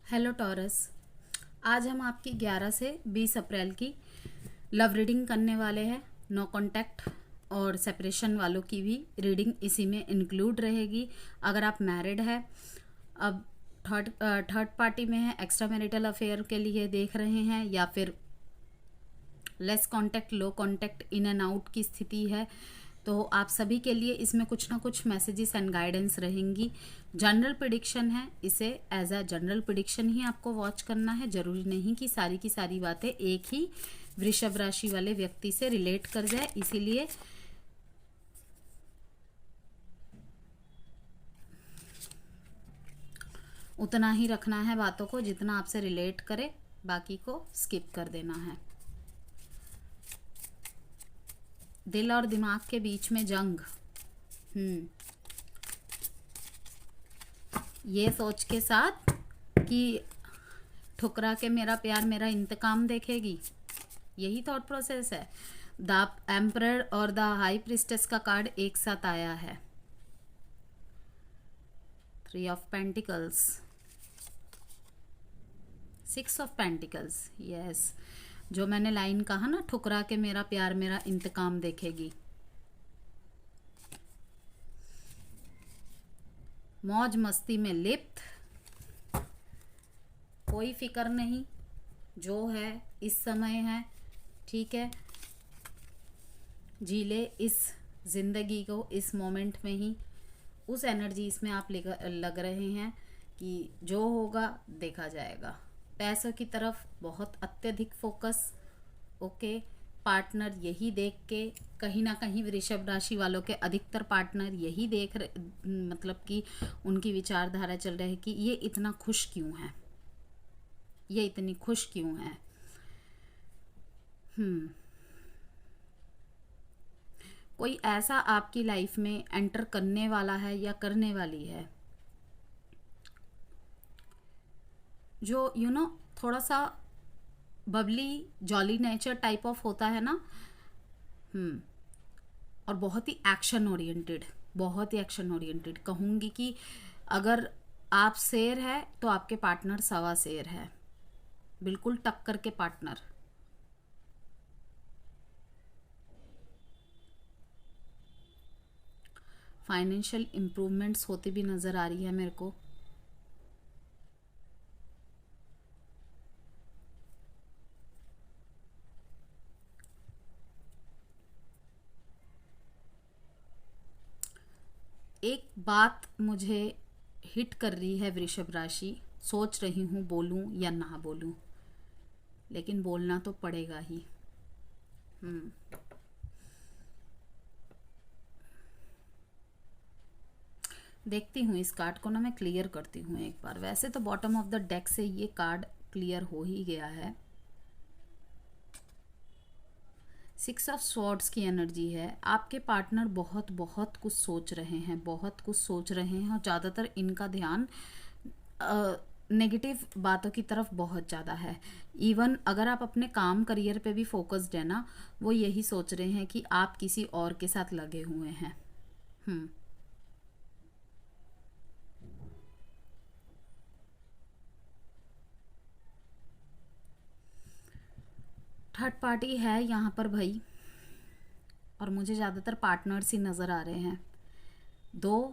Hello taurus. आज हम आपकी 11 से 20 अप्रैल की लव रीडिंग करने वाले हैं। नो कांटेक्ट और सेपरेशन वालों की भी रीडिंग इसी में इंक्लूड रहेगी। अगर आप मैरिड है, अब थर्ड पार्टी में है, एक्स्ट्रा मैरिटल अफेयर के लिए देख रहे हैं, या फिर less contact, low contact, in and out की स्थिति है, तो आप सभी के लिए इसमें कुछ ना कुछ मैसेजेस एंड गाइडेंस रहेंगी। जनरल प्रिडिक्शन है, इसे एज अ जनरल प्रिडिक्शन ही आपको वॉच करना है। जरूरी नहीं कि सारी की सारी बातें एक ही वृषभ राशि वाले व्यक्ति से रिलेट कर जाए, इसीलिए उतना ही रखना है बातों को जितना आपसे रिलेट करे, बाकी को स्किप कर देना है। दिल और दिमाग के बीच में जंग, ये सोच के साथ कि ठुकरा के मेरा प्यार मेरा इंतकाम देखेगी, यही थॉट प्रोसेस है। द एम्परर और द हाई प्रिस्टेस का कार्ड एक साथ आया है। 3 of pentacles, 6 of pentacles, yes. जो मैंने लाइन कहा ना, ठुकरा के मेरा प्यार मेरा इंतकाम देखेगी। मौज मस्ती में लिप्त, कोई फिक्र नहीं, जो है इस समय है, ठीक है। जी ले इस जिंदगी को इस मोमेंट में ही। उस एनर्जी इसमें आप लग रहे हैं कि जो होगा देखा जाएगा। पैसों की तरफ बहुत अत्यधिक फोकस, ओके। पार्टनर यही देख के कहीं ना कहीं वृषभ राशि वालों के अधिकतर पार्टनर यही देख रहे, मतलब कि उनकी विचारधारा चल रही है कि ये इतना खुश क्यों है, ये इतनी खुश क्यों है। कोई ऐसा आपकी लाइफ में एंटर करने वाला है या करने वाली है जो थोड़ा सा Babli jolly nature type of होता है ना, और बहुत ही एक्शन ओरिएंटेड, बहुत ही एक्शन ओरिएंटेड कहूँगी कि अगर आप शेर है तो आपके पार्टनर सवा शेर है, बिल्कुल टक्कर के पार्टनर। फाइनेंशियल इम्प्रूवमेंट्स होती भी नज़र आ रही है मेरे को। एक बात मुझे हिट कर रही है वृषभ राशि, सोच रही हूँ बोलूँ या ना बोलूँ, लेकिन बोलना तो पड़ेगा ही। देखती हूँ इस कार्ड को ना, मैं क्लियर करती हूँ एक बार। वैसे तो बॉटम ऑफ द डेक से ये कार्ड क्लियर हो ही गया है। 6 ऑफ स्वॉर्ड्स की एनर्जी है। आपके पार्टनर बहुत बहुत कुछ सोच रहे हैं, बहुत कुछ सोच रहे हैं, और ज़्यादातर इनका ध्यान नेगेटिव बातों की तरफ बहुत ज़्यादा है। इवन अगर आप अपने काम करियर पे भी फोकस्ड है ना, वो यही सोच रहे हैं कि आप किसी और के साथ लगे हुए हैं। थर्ड पार्टी है यहाँ पर भाई, और मुझे ज़्यादातर पार्टनर्स ही नज़र आ रहे हैं। 2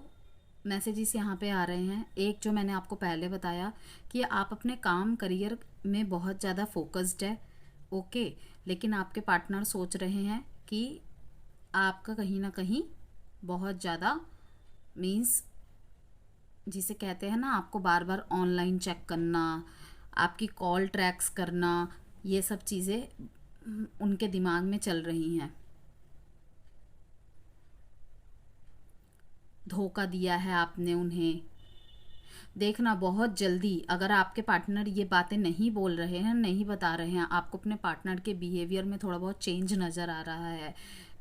मैसेजेस यहाँ पे आ रहे हैं। एक जो मैंने आपको पहले बताया कि आप अपने काम करियर में बहुत ज़्यादा फोकस्ड है, ओके, लेकिन आपके पार्टनर सोच रहे हैं कि आपका कहीं ना कहीं बहुत ज़्यादा मीन्स जिसे कहते हैं ना, आपको बार बार ऑनलाइन चेक करना, आपकी कॉल ट्रैक्स करना, ये सब चीज़ें उनके दिमाग में चल रही हैं। धोखा दिया है आपने उन्हें। देखना बहुत जल्दी, अगर आपके पार्टनर ये बातें नहीं बोल रहे हैं, नहीं बता रहे हैं, आपको अपने पार्टनर के बिहेवियर में थोड़ा बहुत चेंज नज़र आ रहा है,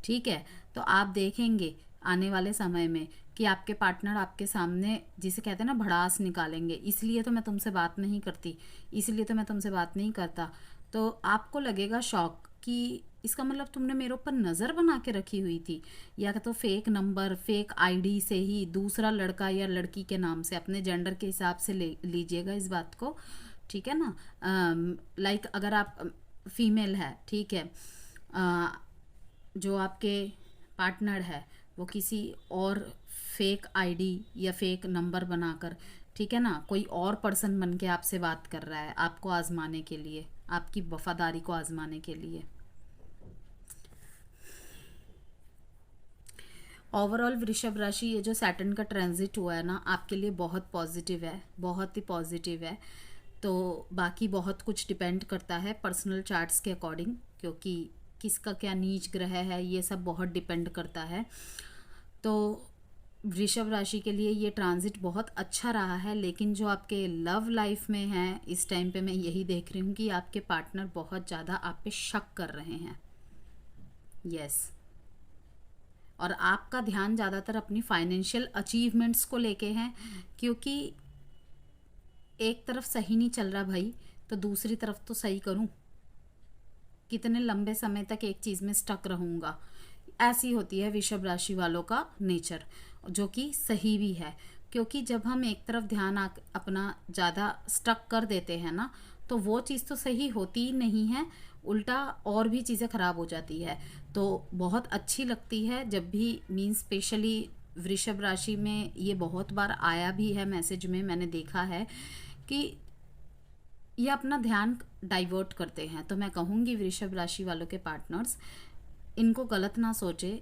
ठीक है, तो आप देखेंगे आने वाले समय में कि आपके पार्टनर आपके सामने जिसे कहते हैं ना भड़ास निकालेंगे। इसलिए तो मैं तुमसे बात नहीं करती, इसलिए तो मैं तुमसे बात नहीं करता। तो आपको लगेगा शॉक कि इसका मतलब तुमने मेरे ऊपर नज़र बना के रखी हुई थी, या तो फेक नंबर, फेक आईडी से ही दूसरा लड़का या लड़की के नाम से, अपने जेंडर के हिसाब से ले लीजिएगा इस बात को, ठीक है ना। लाइक अगर आप फीमेल है, ठीक है, जो आपके पार्टनर है वो किसी और फेक आईडी या फेक नंबर बनाकर, ठीक है ना, कोई और पर्सन बन के आपसे बात कर रहा है आपको आजमाने के लिए, आपकी वफादारी को आजमाने के लिए। ओवरऑल वृषभ राशि, ये जो सैटर्न का ट्रांजिट हुआ है ना, आपके लिए बहुत पॉजिटिव है, बहुत ही पॉजिटिव है। तो बाकी बहुत कुछ डिपेंड करता है पर्सनल चार्ट्स के अकॉर्डिंग, क्योंकि किसका क्या नीच ग्रह है ये सब बहुत डिपेंड करता है। तो वृषभ राशि के लिए ये ट्रांजिट बहुत अच्छा रहा है, लेकिन जो आपके लव लाइफ में है इस टाइम पे मैं यही देख रही हूँ कि आपके पार्टनर बहुत ज़्यादा आप पे शक कर रहे हैं। यस, और आपका ध्यान ज़्यादातर अपनी फाइनेंशियल अचीवमेंट्स को लेके है, क्योंकि एक तरफ सही नहीं चल रहा भाई, तो दूसरी तरफ तो सही करूं, कितने लंबे समय तक एक चीज़ में स्टक रहूँगा। ऐसी होती है वृषभ राशि वालों का नेचर, जो कि सही भी है, क्योंकि जब हम एक तरफ ध्यान अपना ज़्यादा स्टक कर देते हैं ना, तो वो चीज़ तो सही होती ही नहीं है, उल्टा और भी चीज़ें ख़राब हो जाती है। तो बहुत अच्छी लगती है जब भी, मीन्स स्पेशली वृषभ राशि में ये बहुत बार आया भी है मैसेज में, मैंने देखा है कि ये अपना ध्यान डाइवर्ट करते हैं। तो मैं कहूँगी वृषभ राशि वालों के पार्टनर्स, इनको गलत ना सोचे।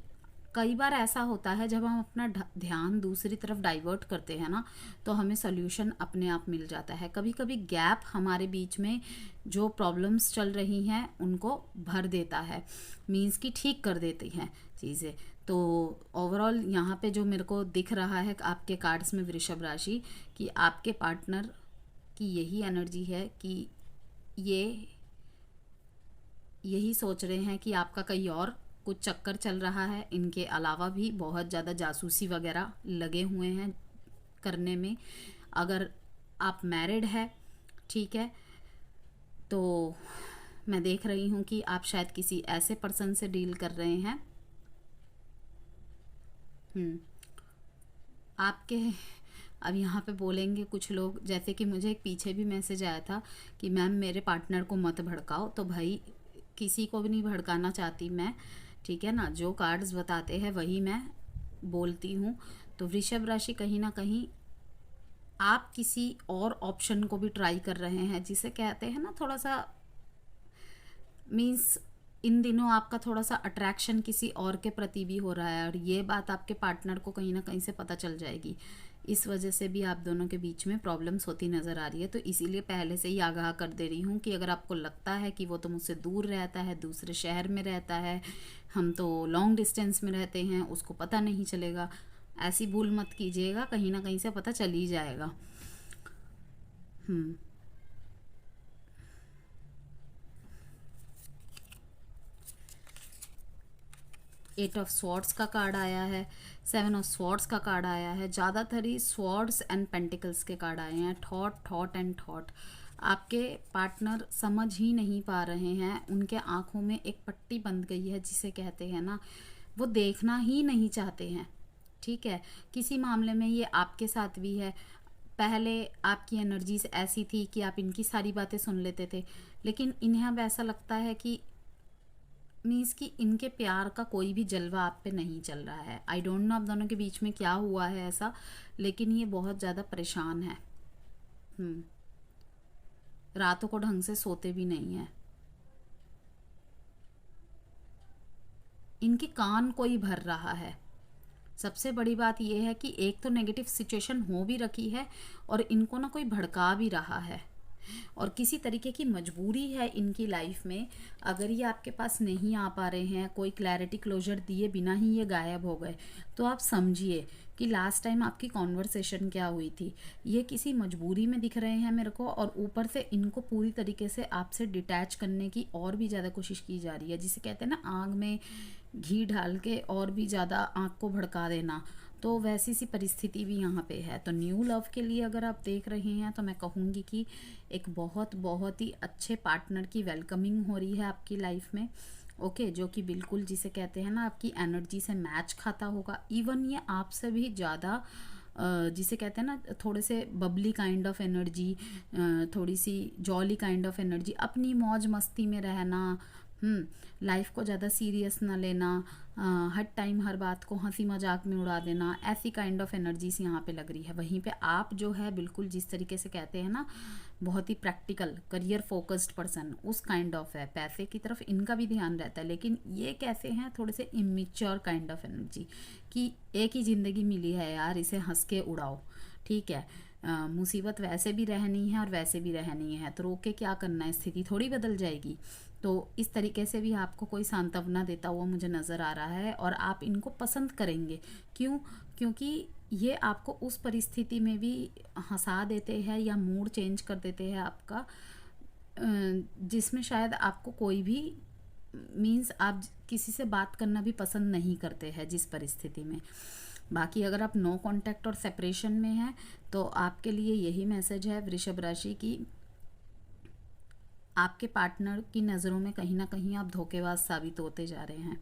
कई बार ऐसा होता है जब हम अपना ध्यान दूसरी तरफ डाइवर्ट करते हैं ना, तो हमें सोल्यूशन अपने आप मिल जाता है। कभी कभी गैप हमारे बीच में जो प्रॉब्लम्स चल रही हैं उनको भर देता है, मीन्स कि ठीक कर देती हैं चीज़ें। तो ओवरऑल यहाँ पे जो मेरे को दिख रहा है आपके कार्ड्स में वृषभ राशि, कि आपके पार्टनर की यही एनर्जी है कि ये यही सोच रहे हैं कि आपका कहीं और कुछ चक्कर चल रहा है। इनके अलावा भी बहुत ज़्यादा जासूसी वगैरह लगे हुए हैं करने में। अगर आप मैरिड है, ठीक है, तो मैं देख रही हूँ कि आप शायद किसी ऐसे पर्सन से डील कर रहे हैं। आपके अब यहाँ पे बोलेंगे कुछ लोग, जैसे कि मुझे एक पीछे भी मैसेज आया था कि मैम मेरे पार्टनर को मत भड़काओ। तो भाई किसी को भी नहीं भड़काना चाहती मैं, ठीक है ना, जो कार्ड्स बताते हैं वही मैं बोलती हूँ। तो वृषभ राशि, कहीं ना कहीं आप किसी और ऑप्शन को भी ट्राई कर रहे हैं, जिसे कहते हैं ना थोड़ा सा, मीन्स इन दिनों आपका थोड़ा सा अट्रैक्शन किसी और के प्रति भी हो रहा है, और ये बात आपके पार्टनर को कहीं ना कहीं से पता चल जाएगी। इस वजह से भी आप दोनों के बीच में प्रॉब्लम्स होती नज़र आ रही है। तो इसीलिए पहले से ही आगाह कर दे रही हूँ कि अगर आपको लगता है कि वो तो मुझसे दूर रहता है, दूसरे शहर में रहता है, हम तो लॉन्ग डिस्टेंस में रहते हैं, उसको पता नहीं चलेगा, ऐसी भूल मत कीजिएगा, कहीं ना कहीं से पता चल ही जाएगा। एट ऑफ स्वॉर्ड्स का कार्ड आया है, सेवन ऑफ स्वॉर्ड्स का कार्ड आया है, ज़्यादातर ही स्वॉर्ड्स एंड पेंटिकल्स के कार्ड आए हैं। थॉट एंड थॉट, आपके पार्टनर समझ ही नहीं पा रहे हैं, उनके आंखों में एक पट्टी बंध गई है, जिसे कहते हैं ना, वो देखना ही नहीं चाहते हैं, ठीक है। किसी मामले में ये आपके साथ भी है। पहले आपकी एनर्जीज ऐसी थी कि आप इनकी सारी बातें सुन लेते थे, लेकिन इन्हें अब ऐसा लगता है कि मीन्स कि इनके प्यार का कोई भी जलवा आप पे नहीं चल रहा है। आई डोंट नो आप दोनों के बीच में क्या हुआ है ऐसा, लेकिन ये बहुत ज़्यादा परेशान है। रातों को ढंग से सोते भी नहीं है। इनके कान कोई भर रहा है। सबसे बड़ी बात यह है कि एक तो नेगेटिव सिचुएशन हो भी रखी है, और इनको ना कोई भड़का भी रहा है, और किसी तरीके की मजबूरी है इनकी लाइफ में। अगर ये आपके पास नहीं आ पा रहे हैं, कोई क्लैरिटी क्लोजर दिए बिना ही ये गायब हो गए, तो आप समझिए कि लास्ट टाइम आपकी कॉन्वर्सेशन क्या हुई थी। ये किसी मजबूरी में दिख रहे हैं मेरे को, और ऊपर से इनको पूरी तरीके से आपसे डिटैच करने की और भी ज़्यादा कोशिश की जा रही है, जिसे कहते हैं ना आग में घी डाल के और भी ज़्यादा आग को भड़का देना। तो वैसी सी परिस्थिति भी यहाँ पे है। तो न्यू लव के लिए अगर आप देख रहे हैं, तो मैं कहूँगी कि एक बहुत बहुत ही अच्छे पार्टनर की वेलकमिंग हो रही है आपकी लाइफ में, ओके, जो कि बिल्कुल जिसे कहते हैं ना आपकी एनर्जी से मैच खाता होगा। इवन ये आपसे भी ज़्यादा जिसे कहते हैं ना थोड़े से बबली काइंड ऑफ एनर्जी, थोड़ी सी जॉली काइंड ऑफ एनर्जी, अपनी मौज मस्ती में रहना, लाइफ को ज़्यादा सीरियस ना लेना, हर टाइम हर बात को हंसी मजाक में उड़ा देना, ऐसी काइंड ऑफ एनर्जीज यहाँ पे लग रही है। वहीं पे आप जो है बिल्कुल जिस तरीके से कहते हैं ना बहुत ही प्रैक्टिकल करियर फोकस्ड पर्सन, उस काइंड ऑफ है। पैसे की तरफ इनका भी ध्यान रहता है, लेकिन ये कैसे हैं थोड़े से इमेच्योर काइंड ऑफ एनर्जी कि एक ही ज़िंदगी मिली है यार, इसे हंस के उड़ाओ, ठीक है। मुसीबत वैसे भी रहनी है और वैसे भी रहनी है, तो रोक के क्या करना है, स्थिति थोड़ी बदल जाएगी। तो इस तरीके से भी आपको कोई सांत्वना देता हुआ मुझे नज़र आ रहा है और आप इनको पसंद करेंगे। क्यों? क्योंकि ये आपको उस परिस्थिति में भी हंसा देते हैं या मूड चेंज कर देते हैं आपका, जिसमें शायद आपको कोई भी मीन्स आप किसी से बात करना भी पसंद नहीं करते हैं जिस परिस्थिति में। बाकी अगर आप नो कांटेक्ट और सेपरेशन में हैं तो आपके लिए यही मैसेज है वृषभ राशि की, आपके पार्टनर की नज़रों में कहीं ना कहीं आप धोखेबाज साबित होते जा रहे हैं,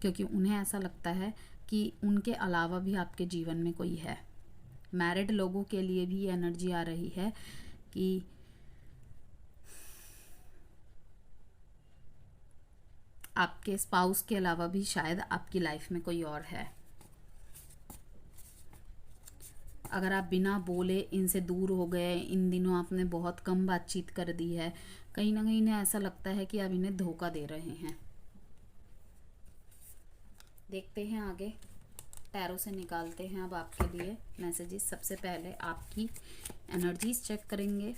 क्योंकि उन्हें ऐसा लगता है कि उनके अलावा भी आपके जीवन में कोई है। मैरिड लोगों के लिए भी एनर्जी आ रही है कि आपके स्पाउस के अलावा भी शायद आपकी लाइफ में कोई और है। अगर आप बिना बोले इनसे दूर हो गए, इन दिनों आपने बहुत कम बातचीत कर दी है, कहीं ना कहीं इन्हें ऐसा लगता है कि आप इन्हें धोखा दे रहे हैं। देखते हैं आगे, टैरो से निकालते हैं अब आपके लिए मैसेजेस। सबसे पहले आपकी एनर्जीज चेक करेंगे।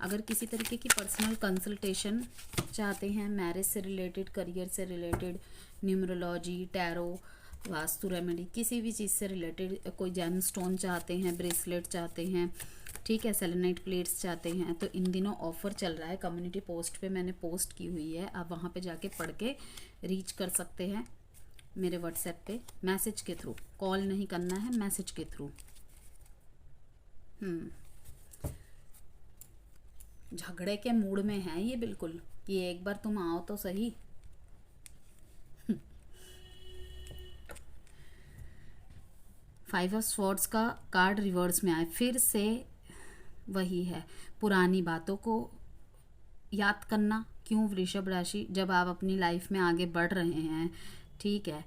अगर किसी तरीके की पर्सनल कंसल्टेशन चाहते हैं, मैरिज से रिलेटेड, करियर से related, numerology, tarot, vastu remedy, किसी भी चीज़ से रिलेटेड, कोई जेम स्टोन चाहते हैं, ब्रेसलेट चाहते हैं, ठीक है, सेलेनाइट प्लेट्स चाहते हैं, तो इन दिनों ऑफर चल रहा है। कम्युनिटी पोस्ट पे मैंने पोस्ट की हुई है, आप वहाँ पे जाके पढ़ के रीच कर सकते हैं मेरे व्हाट्सएप पे मैसेज के थ्रू। कॉल नहीं करना है, मैसेज के थ्रू। झगड़े के मूड में है ये बिल्कुल, ये एक बार तुम आओ तो सही। फाइव ऑफ स्वॉर्ड्स का कार्ड रिवर्स में आए, फिर से वही है, पुरानी बातों को याद करना। क्यों वृषभ राशि, जब आप अपनी लाइफ में आगे बढ़ रहे हैं, ठीक है,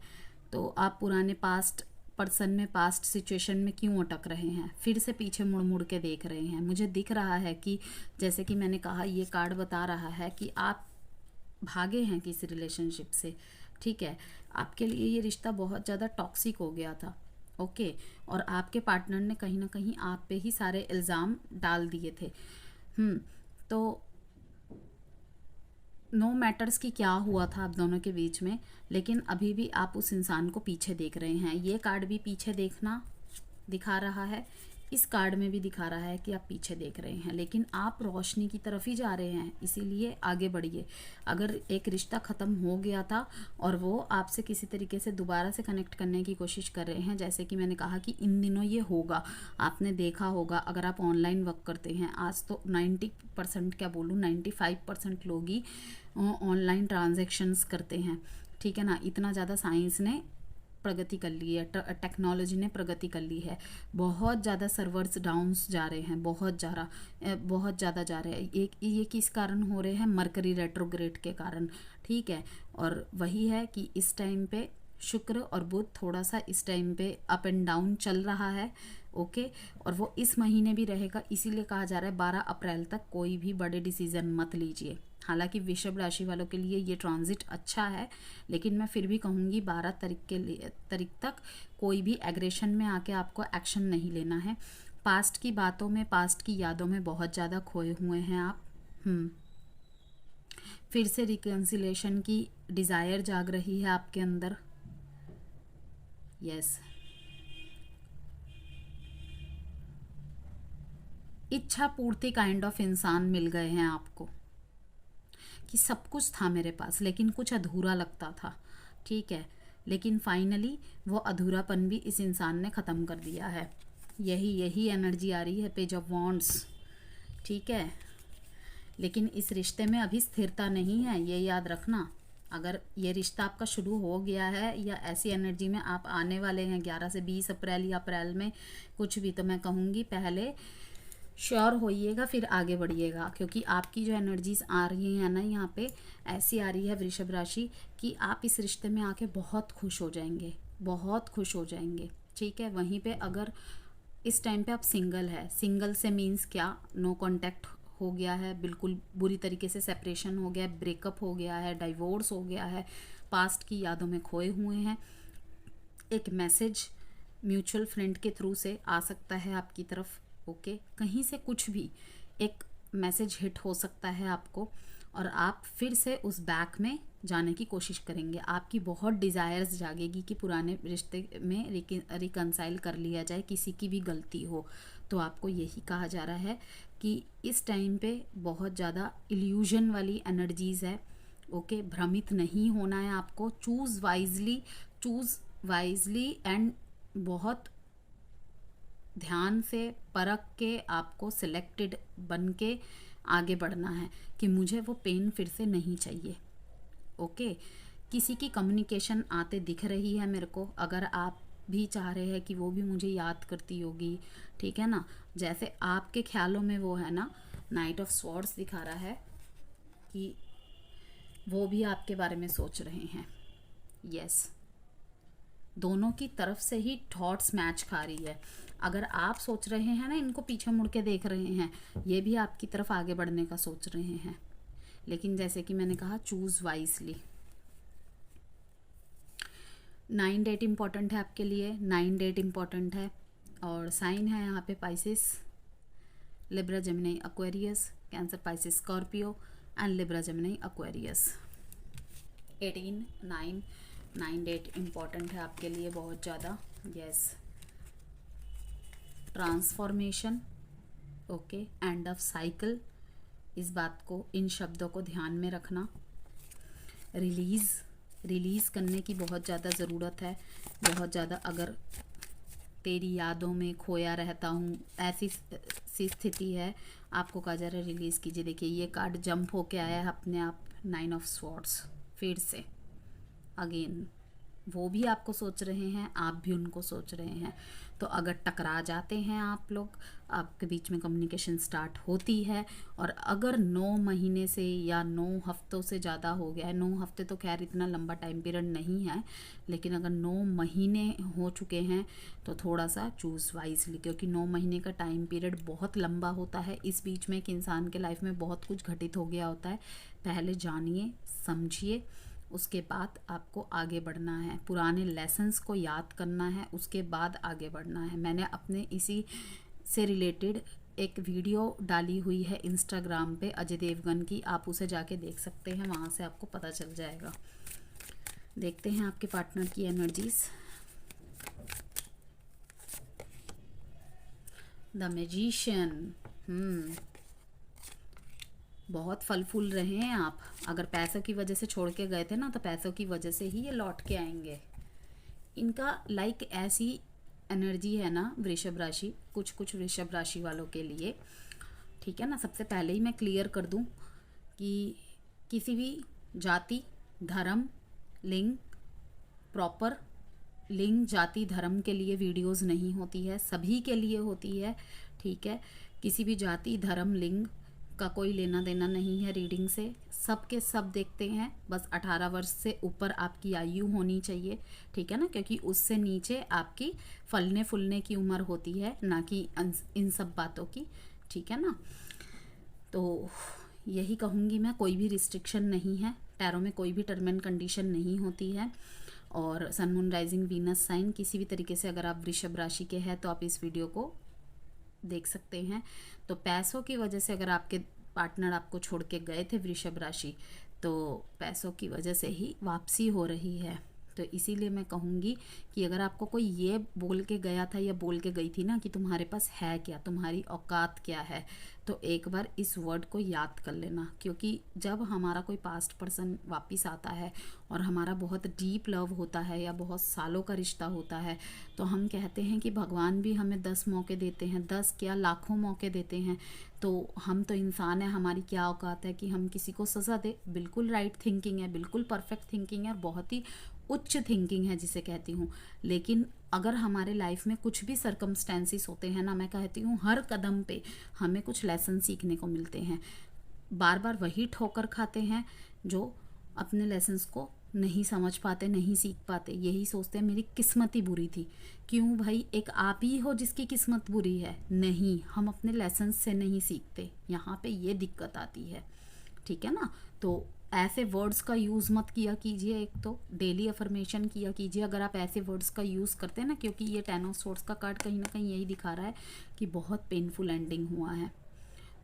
तो आप पुराने पास्ट पर्सन में, पास्ट सिचुएशन में क्यों अटक रहे हैं, फिर से पीछे मुड़ मुड़ के देख रहे हैं। मुझे दिख रहा है कि जैसे कि मैंने कहा, ये कार्ड बता रहा है कि आप भागे हैं किसी रिलेशनशिप से, ठीक है, आपके लिए ये रिश्ता बहुत ज़्यादा टॉक्सिक हो गया था, ओके, और आपके पार्टनर ने कहीं ना कहीं आप पे ही सारे इल्ज़ाम डाल दिए थे। तो नो मैटर्स कि क्या हुआ था आप दोनों के बीच में, लेकिन अभी भी आप उस इंसान को पीछे देख रहे हैं। ये कार्ड भी पीछे देखना दिखा रहा है, इस कार्ड में भी दिखा रहा है कि आप पीछे देख रहे हैं, लेकिन आप रोशनी की तरफ ही जा रहे हैं, इसीलिए आगे बढ़िए। अगर एक रिश्ता ख़त्म हो गया था और वो आपसे किसी तरीके से दोबारा से कनेक्ट करने की कोशिश कर रहे हैं, जैसे कि मैंने कहा कि इन दिनों ये होगा, आपने देखा होगा, अगर आप ऑनलाइन वर्क करते हैं, आज तो 90% क्या बोलूँ 95% लोग ही ऑनलाइन ट्रांजैक्शंस करते हैं, ठीक है ना। इतना ज़्यादा साइंस ने प्रगति कर ली है, टेक्नोलॉजी ने प्रगति कर ली है, बहुत ज़्यादा सर्वर्स डाउन्स जा रहे हैं, बहुत ज़्यादा जा रहे हैं। ये किस कारण हो रहे हैं, मरकरी रेट्रोग्रेड के कारण, ठीक है। और वही है कि इस टाइम पे शुक्र और बुध थोड़ा सा इस टाइम पे अप एंड डाउन चल रहा है, ओके, और वो इस महीने भी रहेगा, इसीलिए कहा जा रहा है 12 अप्रैल तक कोई भी बड़े डिसीजन मत लीजिए। हालांकि वृषभ राशि वालों के लिए ये ट्रांजिट अच्छा है, लेकिन मैं फिर भी कहूँगी 12 तारीख तक कोई भी एग्रेशन में आके आपको एक्शन नहीं लेना है। पास्ट की बातों में, पास्ट की यादों में बहुत ज़्यादा खोए हुए हैं आप। फिर से रिकन्सिलेशन की डिज़ायर जाग रही है आपके अंदर, यस। इच्छा पूर्ति काइंड ऑफ इंसान मिल गए हैं आपको, कि सब कुछ था मेरे पास लेकिन कुछ अधूरा लगता था, ठीक है, लेकिन फाइनली वो अधूरापन भी इस इंसान ने ख़त्म कर दिया है। यही एनर्जी आ रही है, पेज ऑफ वॉन्ड्स, ठीक है। लेकिन इस रिश्ते में अभी स्थिरता नहीं है, ये याद रखना। अगर ये रिश्ता आपका शुरू हो गया है या ऐसी एनर्जी में आप आने वाले हैं 11 से 20 अप्रैल या अप्रैल में कुछ भी, तो मैं कहूँगी पहले श्योर होइएगा फिर आगे बढ़िएगा, क्योंकि आपकी जो एनर्जीज आ रही हैं ना यहाँ पे ऐसी आ रही है वृषभ राशि कि आप इस रिश्ते में आके बहुत खुश हो जाएंगे, बहुत खुश हो जाएंगे। ठीक है, वहीं पे अगर इस टाइम पे आप सिंगल है, सिंगल से मीन्स क्या, नो कांटेक्ट हो गया है, बिल्कुल बुरी तरीके से सेपरेशन हो गया है, ब्रेकअप हो गया है, डाइवोर्स हो गया है, पास्ट की यादों में खोए हुए हैं, एक मैसेज म्यूचुअल फ्रेंड के थ्रू से आ सकता है आपकी तरफ। ओके, कहीं से कुछ भी एक मैसेज हिट हो सकता है आपको, और आप फिर से उस बैक में जाने की कोशिश करेंगे। आपकी बहुत डिज़ायर्स जागेगी कि पुराने रिश्ते में रिकंसाइल कर लिया जाए, किसी की भी गलती हो तो आपको यही कहा जा रहा है कि इस टाइम पे बहुत ज़्यादा इल्यूजन वाली एनर्जीज़ है। ओके, भ्रमित नहीं होना है आपको, चूज़ वाइजली एंड बहुत ध्यान से परख के आपको सिलेक्टेड बन के आगे बढ़ना है कि मुझे वो पेन फिर से नहीं चाहिए। ओके, किसी की कम्युनिकेशन आते दिख रही है मेरे को, अगर आप भी चाह रहे हैं कि वो भी मुझे याद करती होगी, ठीक है ना, जैसे आपके ख्यालों में वो है ना, नाइट ऑफ स्वॉर्ड्स दिखा रहा है कि वो भी आपके बारे में सोच रहे हैं। यस, दोनों की तरफ से ही थॉट्स मैच खा रही है। अगर आप सोच रहे हैं ना, इनको पीछे मुड़ के देख रहे हैं, ये भी आपकी तरफ आगे बढ़ने का सोच रहे हैं, लेकिन जैसे कि मैंने कहा चूज़ वाइजली। 9 डेट इम्पॉर्टेंट है आपके लिए, 9 डेट इम्पॉर्टेंट है, और साइन है यहाँ पे Pisces, Libra Gemini Aquarius, Cancer Pisces Scorpio and Libra Gemini Aquarius. 18 9 date important है आपके लिए बहुत ज़्यादा। Yes, transformation, okay, end of cycle, इस बात को, इन शब्दों को ध्यान में रखना। रिलीज़ करने की बहुत ज़्यादा ज़रूरत है, बहुत ज़्यादा। अगर तेरी यादों में खोया रहता हूँ ऐसी सी स्थिति है, आपको कहा जा रहा है रिलीज़ कीजिए। देखिए ये कार्ड जंप होके आया है अपने आप, 9 ऑफ स्वॉर्ड्स, फिर से अगेन वो भी आपको सोच रहे हैं, आप भी उनको सोच रहे हैं। तो अगर टकरा जाते हैं आप लोग, आपके बीच में कम्युनिकेशन स्टार्ट होती है, और अगर 9 महीने से या 9 हफ्तों से ज़्यादा हो गया है, 9 हफ्ते तो खैर इतना लंबा टाइम पीरियड नहीं है, लेकिन अगर 9 महीने हो चुके हैं तो थोड़ा सा चूज़ वाइजली, क्योंकि 9 महीने का टाइम पीरियड बहुत लंबा होता है। इस बीच में एक इंसान के लाइफ में बहुत कुछ घटित हो गया होता है। पहले जानिए, समझिए, उसके बाद आपको आगे बढ़ना है, पुराने लेसन्स को याद करना है, उसके बाद आगे बढ़ना है। मैंने अपने इसी से रिलेटेड एक वीडियो डाली हुई है इंस्टाग्राम पे अजय देवगन की, आप उसे जाके देख सकते हैं, वहाँ से आपको पता चल जाएगा। देखते हैं आपके पार्टनर की एनर्जीज। द मैजिशियन, बहुत फल फूल रहे हैं आप। अगर पैसों की वजह से छोड़ के गए थे ना, तो पैसों की वजह से ही ये लौट के आएंगे। इनका लाइक ऐसी एनर्जी है ना वृषभ राशि, कुछ वृषभ राशि वालों के लिए, ठीक है ना। सबसे पहले ही मैं क्लियर कर दूं कि किसी भी जाति, धर्म, लिंग, प्रॉपर लिंग, जाति, धर्म के लिए वीडियोस नहीं होती है, सभी के लिए होती है, ठीक है। किसी भी जाति, धर्म, लिंग का कोई लेना देना नहीं है रीडिंग से, सब के सब देखते हैं। बस 18 वर्ष से ऊपर आपकी आयु होनी चाहिए, ठीक है ना, क्योंकि उससे नीचे आपकी फलने फूलने की उम्र होती है, ना कि इन सब बातों की, ठीक है ना। तो यही कहूँगी मैं, कोई भी रिस्ट्रिक्शन नहीं है, टैरो में कोई भी टर्म एंड कंडीशन नहीं होती है। और सन, मून, राइजिंग, वीनस साइन, किसी भी तरीके से अगर आप वृषभ राशि के हैं तो आप इस वीडियो को देख सकते हैं। तो पैसों की वजह से अगर आपके पार्टनर आपको छोड़ के गए थे वृषभ राशि, तो पैसों की वजह से ही वापसी हो रही है, तो इसीलिए मैं कहूँगी कि अगर आपको कोई ये बोल के गया था या बोल के गई थी ना कि तुम्हारे पास है क्या, तुम्हारी औकात क्या है, तो एक बार इस वर्ड को याद कर लेना। क्योंकि जब हमारा कोई पास्ट पर्सन वापस आता है और हमारा बहुत डीप लव होता है या बहुत सालों का रिश्ता होता है, तो हम कहते हैं कि भगवान भी हमें 10 मौके देते हैं, 10 क्या लाखों मौके देते हैं। तो हम तो इंसान है, हमारी क्या औकात है कि हम किसी को सज़ा दे। बिल्कुल राइट थिंकिंग है, बिल्कुल परफेक्ट थिंकिंग है और बहुत ही उच्च थिंकिंग है जिसे कहती हूँ। लेकिन अगर हमारे लाइफ में कुछ भी सरकमस्टेंसेस होते हैं ना, मैं कहती हूँ हर कदम पे हमें कुछ लेसन सीखने को मिलते हैं। बार बार वही ठोकर खाते हैं जो अपने लेसन्स को नहीं समझ पाते, नहीं सीख पाते, यही सोचते हैं मेरी किस्मत ही बुरी थी। क्यों भाई, एक आप ही हो जिसकी किस्मत बुरी है? नहीं, हम अपने लेसन्स से नहीं सीखते, यहाँ पे ये दिक्कत आती है। ठीक है ना? तो ऐसे वर्ड्स का यूज़ मत किया कीजिए। एक तो डेली अफर्मेशन किया कीजिए अगर आप ऐसे वर्ड्स का यूज़ करते हैं ना, क्योंकि ये 10 ऑफ सोर्ड्स का कार्ड कहीं ना कहीं यही दिखा रहा है कि बहुत पेनफुल एंडिंग हुआ है,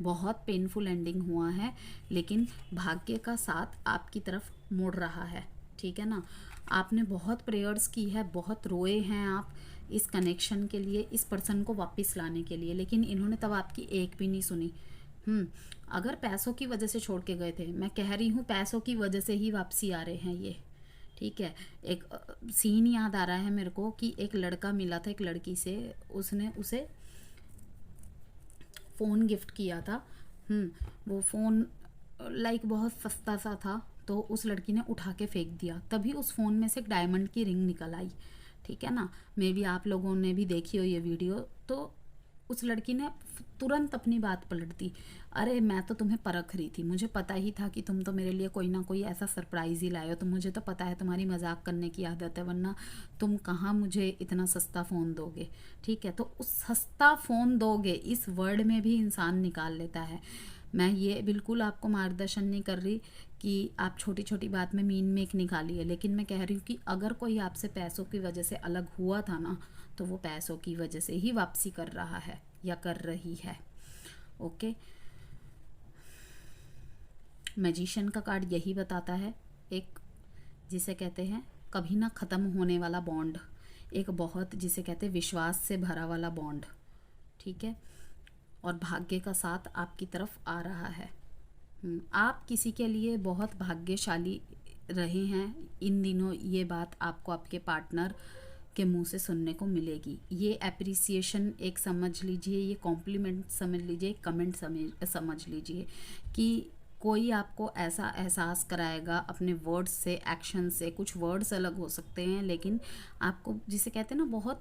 बहुत पेनफुल एंडिंग हुआ है, लेकिन भाग्य का साथ आपकी तरफ मुड़ रहा है। ठीक है ना? आपने बहुत प्रेयर्स की है, बहुत रोए हैं आप इस कनेक्शन के लिए, इस पर्सन को वापस लाने के लिए, लेकिन इन्होंने तब आपकी एक भी नहीं सुनी। अगर पैसों की वजह से छोड़ के गए थे, मैं कह रही हूँ पैसों की वजह से ही वापसी आ रहे हैं ये। ठीक है? एक सीन याद आ रहा है मेरे को कि एक लड़का मिला था एक लड़की से, उसने उसे फ़ोन गिफ्ट किया था। वो फ़ोन लाइक बहुत सस्ता सा था, तो उस लड़की ने उठा के फेंक दिया, तभी उस फ़ोन में से एक डायमंड की रिंग निकल आई। ठीक है ना? मे बी आप लोगों ने भी देखी हो ये वीडियो। तो उस लड़की ने तुरंत अपनी बात पलट दी। अरे मैं तो तुम्हें परख रही थी, मुझे पता ही था कि तुम तो मेरे लिए कोई ना कोई ऐसा सरप्राइज़ ही लाए हो, तो मुझे तो पता है तुम्हारी मजाक करने की आदत है, वरना तुम कहाँ मुझे इतना सस्ता फ़ोन दोगे। ठीक है? तो उस सस्ता फ़ोन दोगे इस वर्ड में भी इंसान निकाल लेता है। मैं ये बिल्कुल आपको मार्गदर्शन नहीं कर रही कि आप छोटी छोटी बात में मीन मेक निकालिए, लेकिन मैं कह रही हूँ कि अगर कोई आपसे पैसों की वजह से अलग हुआ था ना, तो वो पैसों की वजह से ही वापसी कर रहा है या कर रही है। ओके? मैजिशियन का कार्ड यही बताता है, एक जिसे कहते हैं कभी ना ख़त्म होने वाला बॉन्ड, एक बहुत जिसे कहते हैं विश्वास से भरा वाला बॉन्ड। ठीक है? और भाग्य का साथ आपकी तरफ आ रहा है। आप किसी के लिए बहुत भाग्यशाली रहे हैं इन दिनों, ये बात आपको आपके पार्टनर के मुंह से सुनने को मिलेगी। ये एप्रिसिएशन एक समझ लीजिए, ये कॉम्प्लीमेंट समझ लीजिए, कमेंट समझ लीजिए कि कोई आपको ऐसा एहसास कराएगा अपने वर्ड्स से, एक्शन से। कुछ वर्ड्स अलग हो सकते हैं, लेकिन आपको जिसे कहते हैं ना बहुत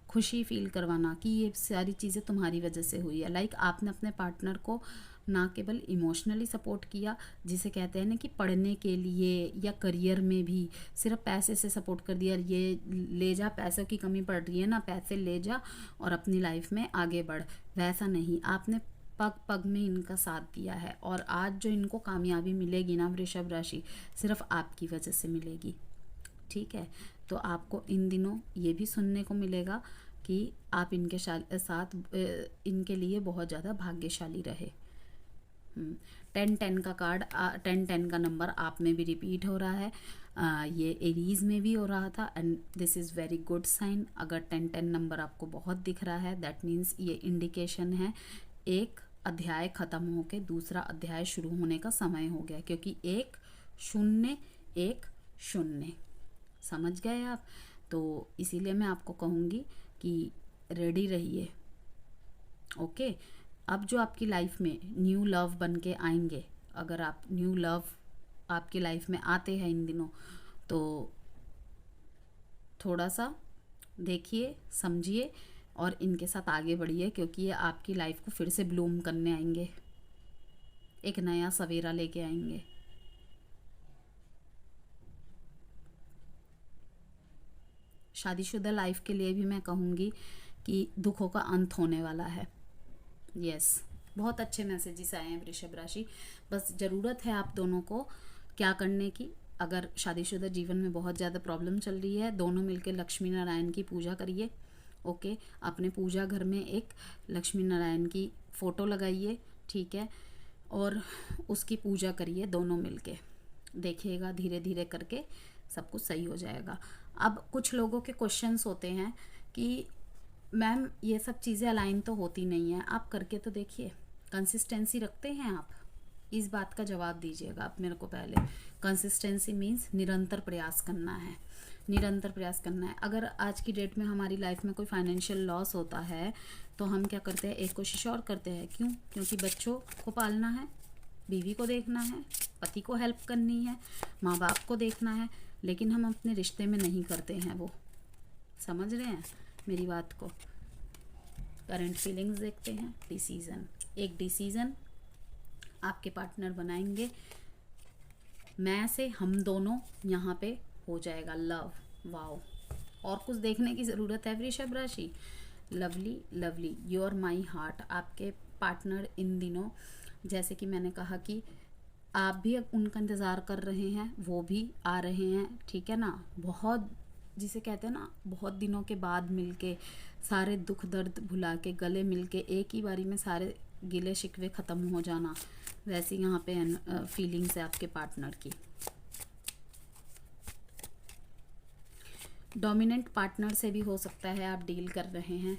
खुशी फील करवाना कि ये सारी चीज़ें तुम्हारी वजह से हुई है। लाइक आपने अपने पार्टनर को ना केवल इमोशनली सपोर्ट किया, जिसे कहते हैं ना कि पढ़ने के लिए या करियर में भी सिर्फ पैसे से सपोर्ट कर दिया, ये ले जा, पैसों की कमी पड़ रही है ना, पैसे ले जा और अपनी लाइफ में आगे बढ़। वैसा नहीं, आपने पग पग में इनका साथ दिया है, और आज जो इनको कामयाबी मिलेगी ना वृषभ राशि, सिर्फ आपकी वजह से मिलेगी। ठीक है? तो आपको इन दिनों ये भी सुनने को मिलेगा कि आप इनके साथ इनके लिए बहुत ज़्यादा भाग्यशाली रहे। 10-10 का कार्ड, 10-10 का नंबर आप में भी रिपीट हो रहा है, ये एरीज में भी हो रहा था, and this is very good sign. अगर 10-10 नंबर आपको बहुत दिख रहा है, दैट मीन्स ये इंडिकेशन है एक अध्याय ख़त्म होकर दूसरा अध्याय शुरू होने का समय हो गया, क्योंकि 1-0-1-0, समझ गए आप? तो इसीलिए मैं आपको कहूँगी कि रेडी रहिए। ओके? अब जो आपकी लाइफ में न्यू लव बन के आएंगे, अगर आप न्यू लव आपकी लाइफ में आते हैं इन दिनों, तो थोड़ा सा देखिए, समझिए और इनके साथ आगे बढ़िए, क्योंकि ये आपकी लाइफ को फिर से ब्लूम करने आएंगे, एक नया सवेरा लेके आएंगे। शादीशुदा लाइफ के लिए भी मैं कहूँगी कि दुखों का अंत होने वाला है। यस, बहुत अच्छे मैसेजेस आए हैं वृषभ राशि। बस ज़रूरत है आप दोनों को क्या करने की। अगर शादीशुदा जीवन में बहुत ज़्यादा प्रॉब्लम चल रही है, दोनों मिलकर लक्ष्मी नारायण की पूजा करिए। ओके? अपने पूजा घर में एक लक्ष्मी नारायण की फ़ोटो लगाइए। ठीक है? और उसकी पूजा करिए दोनों मिलके, देखिएगा धीरे धीरे करके सब कुछ सही हो जाएगा। अब कुछ लोगों के क्वेश्चंस होते हैं कि मैम ये सब चीज़ें अलाइन तो होती नहीं है, आप करके तो देखिए, कंसिस्टेंसी रखते हैं आप? इस बात का जवाब दीजिएगा आप मेरे को पहले। कंसिस्टेंसी मीन्स निरंतर प्रयास करना है, निरंतर प्रयास करना है। अगर आज की डेट में हमारी लाइफ में कोई फाइनेंशियल लॉस होता है तो हम क्या करते हैं, एक कोशिश और करते हैं। क्यों? क्योंकि बच्चों को पालना है, बीवी को देखना है, पति को हेल्प करनी है, माँ बाप को देखना है, लेकिन हम अपने रिश्ते में नहीं करते हैं वो। समझ रहे हैं मेरी बात को? करंट फीलिंग्स देखते हैं। डिसीज़न, एक डिसीज़न आपके पार्टनर बनाएंगे, मैं से हम दोनों यहाँ पे हो जाएगा लव। वाओ, और कुछ देखने की ज़रूरत है वृषभ राशि? Lovely lovely, your my heart. आपके पार्टनर इन दिनों, जैसे कि मैंने कहा कि आप भी अब उनका इंतज़ार कर रहे हैं, वो भी आ रहे हैं, ठीक है ना। बहुत, जिसे कहते हैं ना, बहुत दिनों के बाद मिलके, सारे दुख दर्द भुला के, गले मिलके एक ही बारी में सारे गिले शिकवे ख़त्म हो जाना, वैसी यहाँ पे फीलिंग्स है आपके पार्टनर की। डोमिनेंट पार्टनर से भी हो सकता है आप डील कर रहे हैं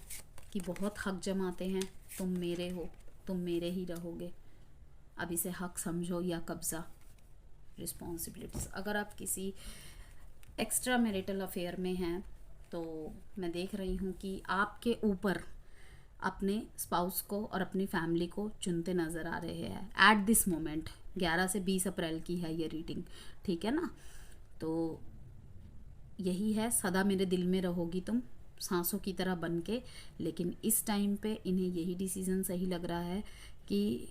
कि बहुत हक जमाते हैं, तुम मेरे हो, तुम मेरे ही रहोगे। अब इसे हक समझो या कब्ज़ा, रिस्पॉन्सिबिलिटीज़। अगर आप किसी एक्स्ट्रा मैरिटल अफेयर में हैं तो मैं देख रही हूँ कि आपके ऊपर अपने स्पाउस को और अपनी फैमिली को चुनते नज़र आ रहे हैं एट दिस मोमेंट। 11 से 20 अप्रैल की है ये रीडिंग, ठीक है ना। तो यही है, सदा मेरे दिल में रहोगी तुम, सांसों की तरह बन के। लेकिन इस टाइम पे इन्हें यही डिसीज़न सही लग रहा है कि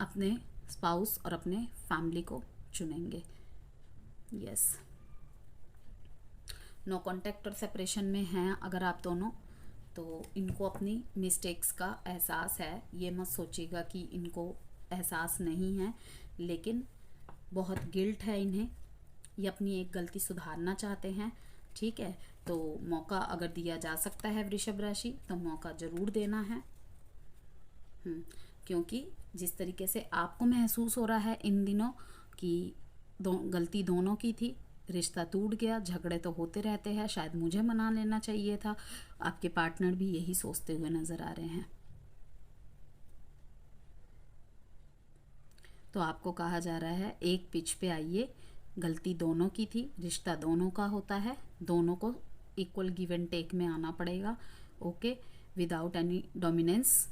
अपने स्पाउस और अपने फैमिली को चुनेंगे। यस, नो कॉन्टैक्ट और सेपरेशन में हैं अगर आप दोनों, तो इनको अपनी मिस्टेक्स का एहसास है। ये मत सोचिएगा कि इनको एहसास नहीं है, लेकिन बहुत गिल्ट है इन्हें, ये अपनी एक गलती सुधारना चाहते हैं, ठीक है। तो मौका अगर दिया जा सकता है वृषभ राशि, तो मौका ज़रूर देना है। क्योंकि जिस तरीके से आपको महसूस हो रहा है इन दिनों कि गलती दोनों की थी, रिश्ता टूट गया, झगड़े तो होते रहते हैं, शायद मुझे मना लेना चाहिए था, आपके पार्टनर भी यही सोचते हुए नज़र आ रहे हैं। तो आपको कहा जा रहा है एक पिच पे आइए, गलती दोनों की थी, रिश्ता दोनों का होता है, दोनों को इक्वल गिव एंड टेक में आना पड़ेगा, okay, without any dominance,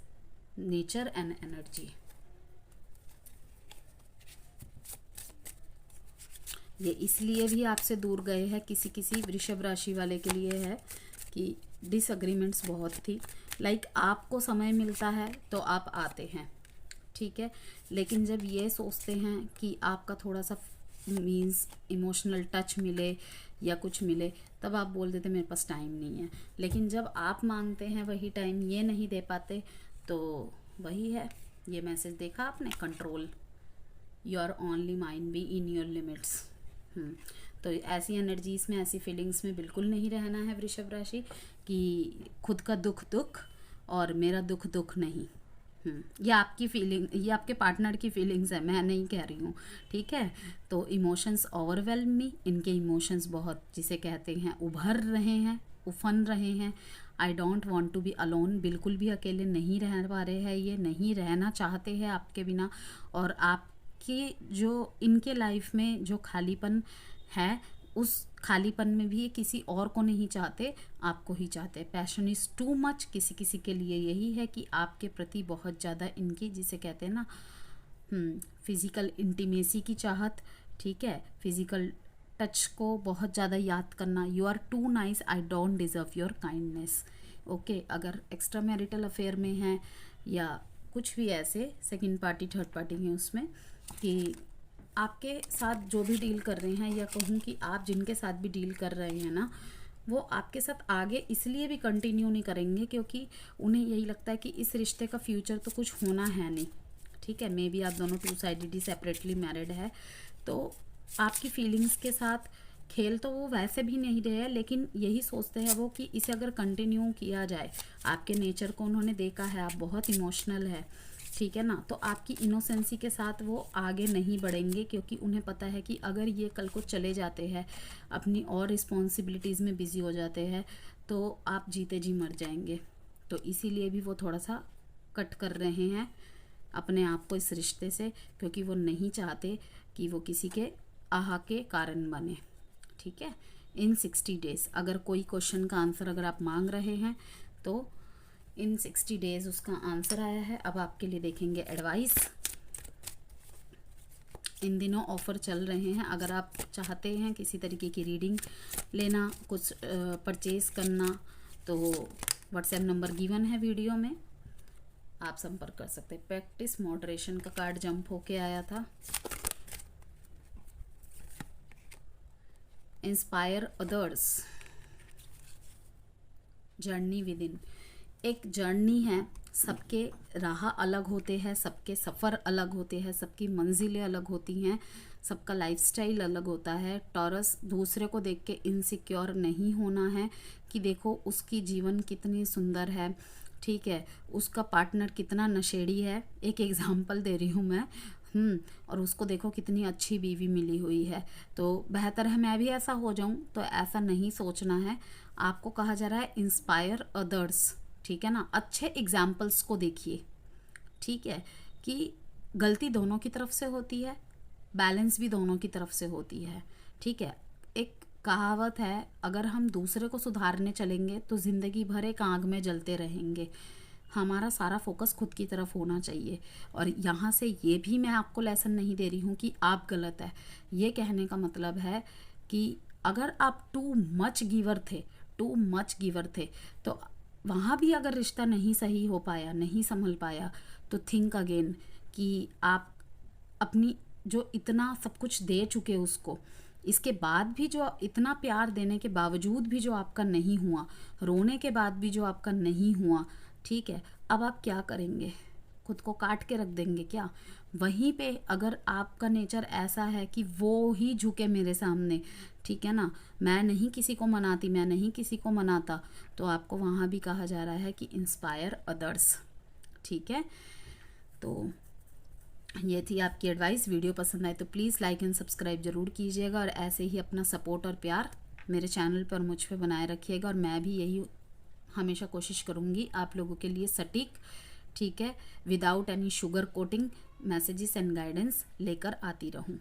nature and energy. ये इसलिए भी आपसे दूर गए हैं, किसी किसी वृषभ राशि वाले के लिए है कि डिसएग्रीमेंट्स बहुत थी। लाइक आपको समय मिलता है तो आप आते हैं, ठीक है, लेकिन जब ये सोचते हैं कि आपका थोड़ा सा मीन्स इमोशनल टच मिले या कुछ मिले, तब आप बोल देते मेरे पास टाइम नहीं है। लेकिन जब आप मांगते हैं वही टाइम ये नहीं दे पाते, तो वही है, ये मैसेज देखा आपने, control, your only mind be in your limits. तो ऐसी एनर्जीज में, ऐसी फीलिंग्स में बिल्कुल नहीं रहना है वृषभ राशि कि खुद का दुख दुख और मेरा दुख दुख नहीं। ये आपकी फीलिंग, ये आपके पार्टनर की फीलिंग्स है, मैं नहीं कह रही हूँ, ठीक है। तो इमोशंस ओवरवेलम मी, इनके इमोशंस बहुत, जिसे कहते हैं, उभर रहे हैं, उफन रहे हैं। I don't want to be alone, बिल्कुल भी अकेले नहीं रह पा रहे हैं, ये नहीं रहना चाहते हैं आपके बिना। और आपकी जो इनके लाइफ में जो खालीपन है, उस खालीपन में भी ये किसी और को नहीं चाहते, आपको ही चाहते। पैशन इज़ टू मच, किसी किसी के लिए यही है कि आपके प्रति बहुत ज़्यादा इनकी, जिसे कहते हैं ना, फिज़िकल इंटीमेसी की चाहत, ठीक है, फिज़िकल टच को बहुत ज़्यादा याद करना। You are too nice, I don't deserve your kindness, okay. अगर एक्स्ट्रा मैरिटल अफेयर में हैं या कुछ भी ऐसे सेकंड पार्टी थर्ड पार्टी हैं उसमें, कि आपके साथ जो भी डील कर रहे हैं, या कहूँ कि आप जिनके साथ भी डील कर रहे हैं ना, वो आपके साथ आगे इसलिए भी कंटिन्यू नहीं करेंगे क्योंकि उन्हें यही लगता है कि इस रिश्ते का फ्यूचर तो कुछ होना है नहीं, ठीक है। मे बी आप दोनों टू साइडेड सेपरेटली मैरिड है, तो आपकी फीलिंग्स के साथ खेल तो वो वैसे भी नहीं रहे हैं, लेकिन यही सोचते हैं वो कि इसे अगर कंटिन्यू किया जाए, आपके नेचर को उन्होंने देखा है, आप बहुत इमोशनल है, ठीक है ना। तो आपकी इनोसेंसी के साथ वो आगे नहीं बढ़ेंगे, क्योंकि उन्हें पता है कि अगर ये कल को चले जाते हैं, अपनी और रिस्पॉन्सिबिलिटीज़ में बिज़ी हो जाते हैं, तो आप जीते जी मर जाएंगे। तो इसीलिए भी वो थोड़ा सा कट कर रहे हैं अपने आप को इस रिश्ते से, क्योंकि वो नहीं चाहते कि वो किसी के आहा के कारण बने। ठीक है। इन 60 डेज़ अगर कोई क्वेश्चन का आंसर अगर आप मांग रहे हैं तो इन 60 डेज़ उसका आंसर आया है। अब आपके लिए देखेंगे एडवाइस। इन दिनों ऑफ़र चल रहे हैं, अगर आप चाहते हैं किसी तरीके की रीडिंग लेना, कुछ परचेज़ करना, तो व्हाट्सएप नंबर गिवन है वीडियो में, आप संपर्क कर सकते हैं। प्रैक्टिस मॉडरेशन का कार्ड जंप होके आया था। Inspire others, journey with in. एक जर्नी है, सबके राह अलग होते हैं, सबके सफ़र अलग होते हैं, सबकी मंजिलें अलग होती हैं, सबका लाइफस्टाइल अलग होता है। टॉरस, दूसरे को देख के इनसिक्योर नहीं होना है कि देखो उसकी जीवन कितनी सुंदर है, ठीक है, उसका पार्टनर कितना नशेड़ी है, एक एग्जाम्पल दे रही हूँ मैं। और उसको देखो कितनी अच्छी बीवी मिली हुई है, तो बेहतर है मैं भी ऐसा हो जाऊं। तो ऐसा नहीं सोचना है। आपको कहा जा रहा है इंस्पायर अदर्स, ठीक है ना। अच्छे एग्जाम्पल्स को देखिए, ठीक है, कि गलती दोनों की तरफ से होती है, बैलेंस भी दोनों की तरफ से होती है, ठीक है। एक कहावत है, अगर हम दूसरे को सुधारने चलेंगे तो ज़िंदगी भर एक आग में जलते रहेंगे। हमारा सारा फोकस खुद की तरफ होना चाहिए। और यहाँ से ये भी मैं आपको लेसन नहीं दे रही हूँ कि आप गलत है। ये कहने का मतलब है कि अगर आप टू मच गिवर थे तो वहाँ भी अगर रिश्ता नहीं सही हो पाया, नहीं संभल पाया, तो थिंक अगेन कि आप अपनी जो इतना सब कुछ दे चुके उसको, इसके बाद भी जो इतना प्यार देने के बावजूद भी जो आपका नहीं हुआ, रोने के बाद भी जो आपका नहीं हुआ, ठीक है, अब आप क्या करेंगे? खुद को काट के रख देंगे क्या? वहीं पे अगर आपका नेचर ऐसा है कि वो ही झुके मेरे सामने, ठीक है ना, मैं नहीं किसी को मनाती, मैं नहीं किसी को मनाता, तो आपको वहाँ भी कहा जा रहा है कि इंस्पायर अदर्स, ठीक है। तो ये थी आपकी एडवाइस। वीडियो पसंद आए तो प्लीज़ लाइक एंड सब्सक्राइब ज़रूर कीजिएगा, और ऐसे ही अपना सपोर्ट और प्यार मेरे चैनल पर मुझ पे बनाए रखिएगा। और मैं भी यही हमेशा कोशिश करूँगी आप लोगों के लिए सटीक, ठीक है, without any sugar coating messages and guidance लेकर आती रहूँ।